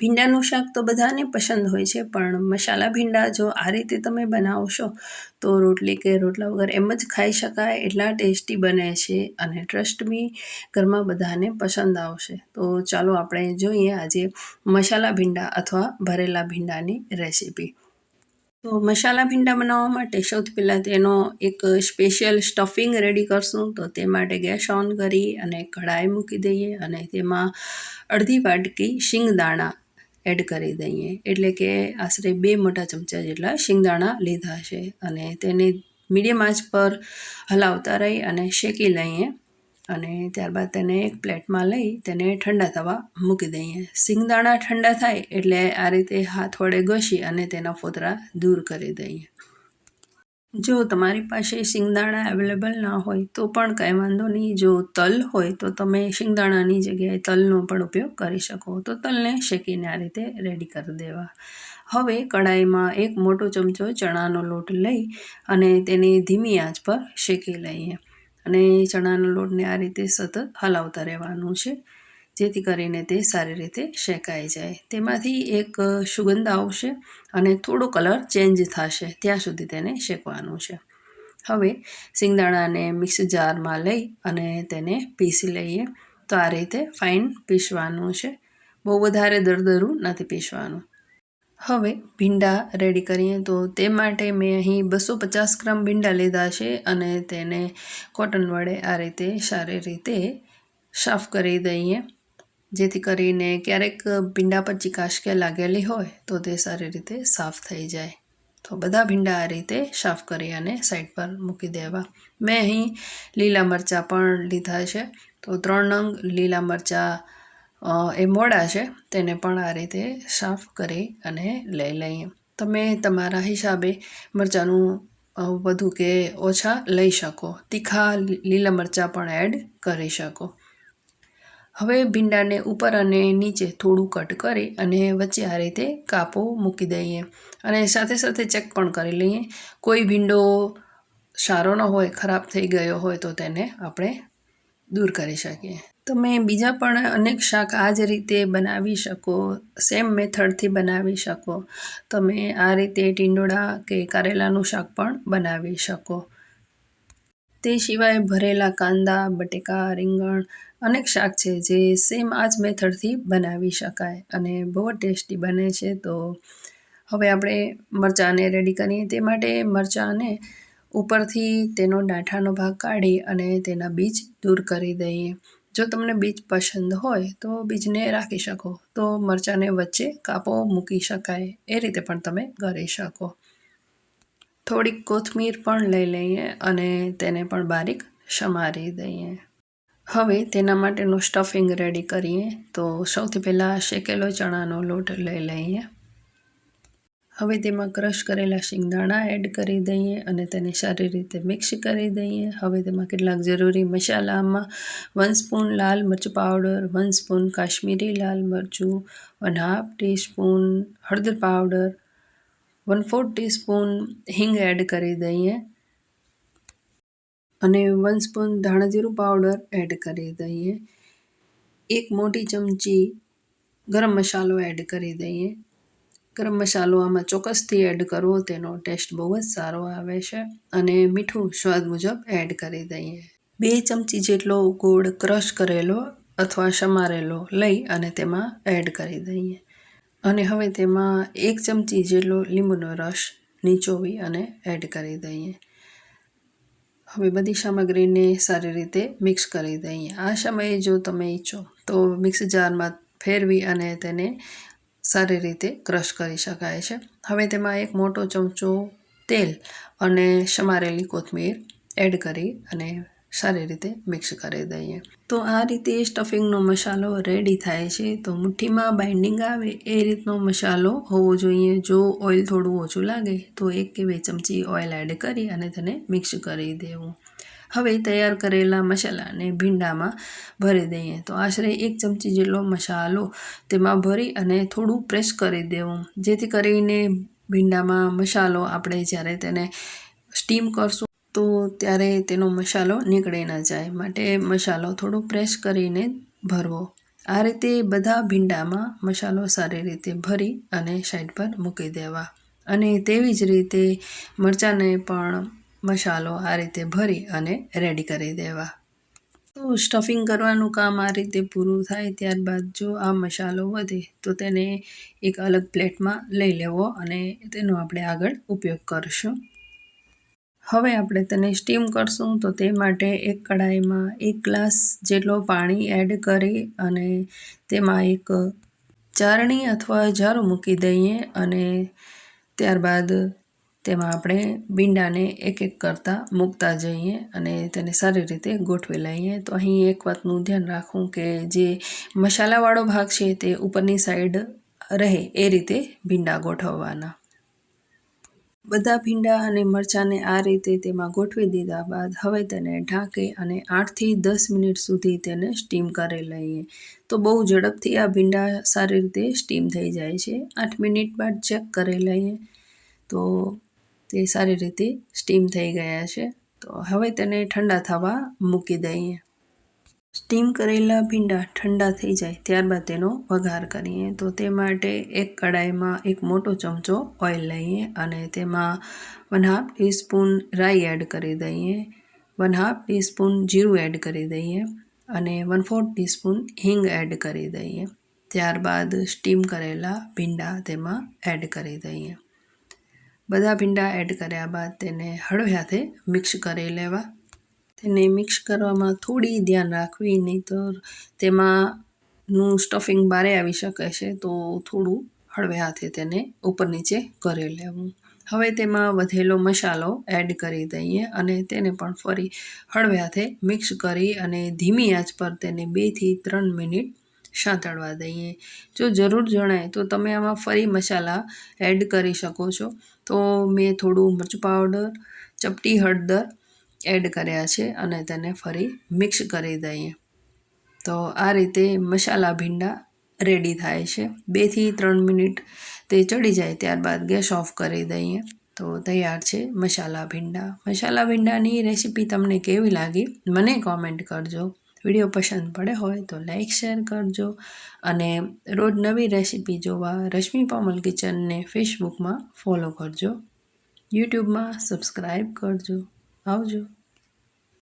ભીંડાનું શાક તો બધાને પસંદ હોય છે, પણ મસાલા ભીંડા જો આ રીતે તમે બનાવશો તો રોટલી કે રોટલા વગર એમ જ ખાઈ શકાય એટલા ટેસ્ટી બને છે અને ટ્રસ્ટ મી ઘરમાં બધાને પસંદ આવશે। તો ચાલો આપણે જોઈએ આજે મસાલા ભીંડા અથવા ભરેલા ભીંડાની રેસીપી। તો મસાલા ભીંડા બનાવવા માટે સૌથી પહેલાં તેનો એક સ્પેશિયલ સ્ટફિંગ રેડી કરશું। તો તે માટે ગેસ ઓન કરી અને કઢાઈ મૂકી દઈએ અને તેમાં અડધી વાટકી શિંગદાણા એડ કરી દઈએ, એટલે કે આશરે 2 મોટા ચમચા જેટલા શિંગદાણા લીધા છે અને તેને મીડિયમ આંચ પર હલાવતા રહી અને શેકી લઈએ અને ત્યારબાદ તેને એક પ્લેટમાં લઈ તેને ઠંડા થવા મૂકી દઈએ। શિંગદાણા ઠંડા થાય એટલે આ રીતે હાથ વડે ઘસી અને તેના ફોતરા દૂર કરી દઈએ। જો તમારી પાસે શિંગદાણા અવેલેબલ ના હોય તો પણ કંઈ વાંધો નહીં, જો તલ હોય તો તમે શિંગદાણાની જગ્યાએ તલનો પણ ઉપયોગ કરી શકો। તો તલને શેકીને આ રીતે રેડી કરી દેવા। હવે કઢાઈમાં એક મોટો ચમચો ચણાનો લોટ લઈ અને તેને ધીમી આંચ પર શેકી લઈએ અને ચણાના લોટને આ રીતે સતત હલાવતા રહેવાનું છે, જેથી કરીને તે સારી રીતે શેકાઈ જાય। તેમાંથી એક સુગંધ આવશે અને થોડો કલર ચેન્જ થશે ત્યાં સુધી તેને શેકવાનું છે। હવે શિંગદાણાને મિક્સ જારમાં લઈ અને તેને પીસી લઈએ। તો આ રીતે ફાઇન પીસવાનું છે, બહુ વધારે દરદરું નથી પીસવાનું। હવે ભીંડા રેડી કરીએ। તો તે માટે મેં અહીં 250 ગ્રામ ભીંડા લીધા છે અને તેને કોટન વડે આ રીતે સારી રીતે સાફ કરી દઈએ, જેથી કરીને ક્યારેક ભીંડા પર ચીકાશ કે લાગેલી હોય તો તે સારી રીતે સાફ થઈ જાય। તો બધા ભીંડા આ રીતે સાફ કરી અને સાઈડ પર મૂકી દેવા। મેં અહીં લીલા મરચાં પણ લીધા છે, તો 3 નંગ લીલા મરચાં એ મોડા છે તેને પણ આ રીતે સાફ કરી અને લઈ લઈએ। તમે તમારા હિસાબે મરચાંનું વધુ કે ઓછા લઈ શકો, તીખા લીલા મરચાં પણ એડ કરી શકો। હવે ભીંડાને ઉપર અને નીચે થોડું કટ કરી અને વચ્ચે આ રીતે કાપો મૂકી દઈએ અને સાથે સાથે ચેક પણ કરી લઈએ, કોઈ ભીંડો સારો ન હોય, ખરાબ થઈ ગયો હોય તો તેને આપણે દૂર કરી શકીએ। તમે બીજા પણ અનેક શાક આ જ રીતે બનાવી શકો, સેમ મેથડથી બનાવી શકો। તમે આ રીતે ટીંડોળા કે કારેલાનું શાક પણ બનાવી શકો। તે સિવાય ભરેલા કાંદા, બટેકા, રીંગણ અનેક શાક છે જે સેમ આ જ મેથડથી બનાવી શકાય અને બહુ ટેસ્ટી બને છે। તો હવે આપણે મરચાંને રેડી કરીએ। તે માટે મરચાંને ઉપરથી તેનો ડાંઠાનો ભાગ કાઢી અને તેના બીજ દૂર કરી દઈએ। જો તમને બીજ પસંદ હોય તો બીજને રાખી શકો, તો મરચાંને વચ્ચે કાપો મૂકી શકાય, એ રીતે પણ તમે કરી શકો। થોડીક કોથમીર પણ લઈ લઈએ અને તેને પણ બારીક સમારી દઈએ। હવે તેના માટેનું સ્ટફિંગ રેડી કરીએ। તો સૌથી પહેલાં શેકેલો ચણાનો લોટ લઈ લઈએ। હવે તેમાં ક્રશ કરેલા શિંગદાણા એડ કરી દઈએ અને તેને સારી રીતે મિક્સ કરી દઈએ। હવે તેમાં કેટલાક જરૂરી મસાલામાં 1 સ્પૂન લાલ મરચું પાવડર, 1 સ્પૂન કાશ્મીરી લાલ મરચું, 1/2 ટીસ્પૂન હળદર પાવડર, 1/4 ટીસ્પૂન હિંગ એડ કરી દઈએ અને 1 સ્પૂન ધાણાજીરું પાવડર એડ કરી દઈએ। 1 મોટી ચમચી ગરમ મસાલો એડ કરી દઈએ। ગરમ મસાલો આમાં ચોક્કસથી એડ કરવો, તેનો ટેસ્ટ બહુ જ સારો આવે છે અને મીઠું સ્વાદ મુજબ એડ કરી દઈએ। 2 ચમચી જેટલો ગોળ ક્રશ કરેલો અથવા સમારેલો લઈ અને તેમાં એડ કરી દઈએ અને હવે તેમાં 1 ચમચી જેટલો લીંબુનો રસ નીચોવી અને એડ કરી દઈએ। હવે બધી સામગ્રીને સારી રીતે મિક્સ કરી દઈએ। આ સમયે જો તમે ઈચ્છો તો મિક્સ જારમાં ફેરવી અને તેને સારી રીતે ક્રશ કરી શકાય છે। હવે તેમાં 1 મોટો ચમચો તેલ અને સમારેલી કોથમીર એડ કરી અને સારી રીતે મિક્સ કરી દઈએ। તો આ રીતે સ્ટફિંગનો મસાલો રેડી થાય છે। તો મુઠ્ઠીમાં બાઇન્ડિંગ આવે એ રીતનો મસાલો હોવો જોઈએ। જો ઓઇલ થોડું ઓછું લાગે તો 1 કે 2 ચમચી ઓઇલ એડ કરી અને તેને મિક્સ કરી દેવું। હવે તૈયાર કરેલા મસાલાને ભીંડામાં ભરી દઈએ। તો આશરે 1 ચમચી જેટલો મસાલો તેમાં ભરી અને થોડું પ્રેસ કરી દેવું, જેથી કરીને ભીંડામાં મસાલો આપણે જ્યારે તેને સ્ટીમ કરશું તો ત્યારે તેનો મસાલો નીકળી ન જાય, માટે મસાલો થોડો પ્રેસ કરીને ભરવો। આ રીતે બધા ભીંડામાં મસાલો સારી રીતે ભરી અને સાઈડ પર મૂકી દેવા અને તેવી જ રીતે મરચાંને પણ મસાલો આ રીતે ભરી અને રેડી કરી દેવા। તો સ્ટફિંગ કરવાનું કામ આ રીતે પૂરું થાય ત્યારબાદ જો આ મસાલો વધે તો તેને એક અલગ પ્લેટમાં લઈ લેવો અને તેનો આપણે આગળ ઉપયોગ કરશું। હવે આપણે તેને સ્ટીમ કરશું તો તે માટે એક કઢાઈમાં 1 ગ્લાસ જેટલો પાણી એડ કરી અને તેમાં એક ચારણી અથવા જારું મૂકી દઈએ અને ત્યારબાદ તેમાં આપણે ભીંડાને એક એક કરતાં મૂકતા જઈએ અને તેને સારી રીતે ગોઠવી લઈએ। તો અહીં એક વાતનું ધ્યાન રાખવું કે જે મસાલાવાળો ભાગ છે તે ઉપરની સાઈડ રહે એ રીતે ભીંડા ગોઠવવાના। બધા ભીંડા અને મરચાંને આ રીતે તેમાં ગોઠવી દીધા બાદ હવે તેને ઢાંકી અને 8 થી 10 મિનિટ સુધી તેને સ્ટીમ કરી લઈએ। તો બહુ ઝડપથી આ ભીંડા સારી રીતે સ્ટીમ થઈ જાય છે। 8 મિનિટ બાદ ચેક કરી લઈએ તો તે સારી રીતે સ્ટીમ થઈ ગયા છે। તો હવે તેને ઠંડા થવા મૂકી દઈએ। સ્ટીમ કરેલા ભીંડા ઠંડા થઈ જાય ત્યારબાદ તેનો વઘાર કરીએ। તો તે માટે એક કઢાઈમાં એક મોટો ચમચો ઓઇલ લઈએ અને તેમાં 1/2 ટીસ્પૂન રાઈ એડ કરી દઈએ, 1/2 ટીસ્પૂન જીરું એડ કરી દઈએ અને 1/4 ટીસ્પૂન હિંગ એડ કરી દઈએ। ત્યારબાદ સ્ટીમ કરેલા ભીંડા તેમાં એડ કરી દઈએ। બધા ભીંડા એડ કર્યા બાદ તેને હળવે હાથે મિક્સ કરી લેવા। તેને મિક્સ કરવામાં થોડી ધ્યાન રાખવી, નહીંતર તેમાંનું સ્ટફિંગ બહાર આવી શકે છે, તો થોડું હળવે હાથે તેને ઉપર નીચે કરી લેવું। હવે તેમાં વધેલો મસાલો એડ કરી દઈએ અને તેને પણ ફરી હળવે હાથે મિક્સ કરી અને ધીમી આંચ પર તેને 2 થી 3 મિનિટ સાંતળવા દઈએ। જો જરૂર જણાય તો તમે આમાં ફરી મસાલા એડ કરી શકો છો। તો મેં થોડું મરચું પાવડર, ચપટી હળદર એડ કર્યા છે અને તેને ફરી મિક્સ કરી દઈએ। તો આ રીતે મસાલા ભીંડા રેડી થાય છે। 2 થી 3 મિનિટ તે ચડી જાય ત્યારબાદ ગેસ ઓફ કરી દઈએ। તો તૈયાર છે મસાલા ભીંડા। મસાલા ભીંડાની રેસીપી તમને કેવી લાગી મને કોમેન્ટ કરજો। વિડીયો પસંદ પડે હોય તો લાઈક શેર કરજો અને રોજ નવી રેસીપી જોવા રશ્મિ પોમલ કિચનને ફેસબુકમાં ફોલો કરજો, યુટ્યુબમાં સબસ્ક્રાઈબ કરજો। આવજો।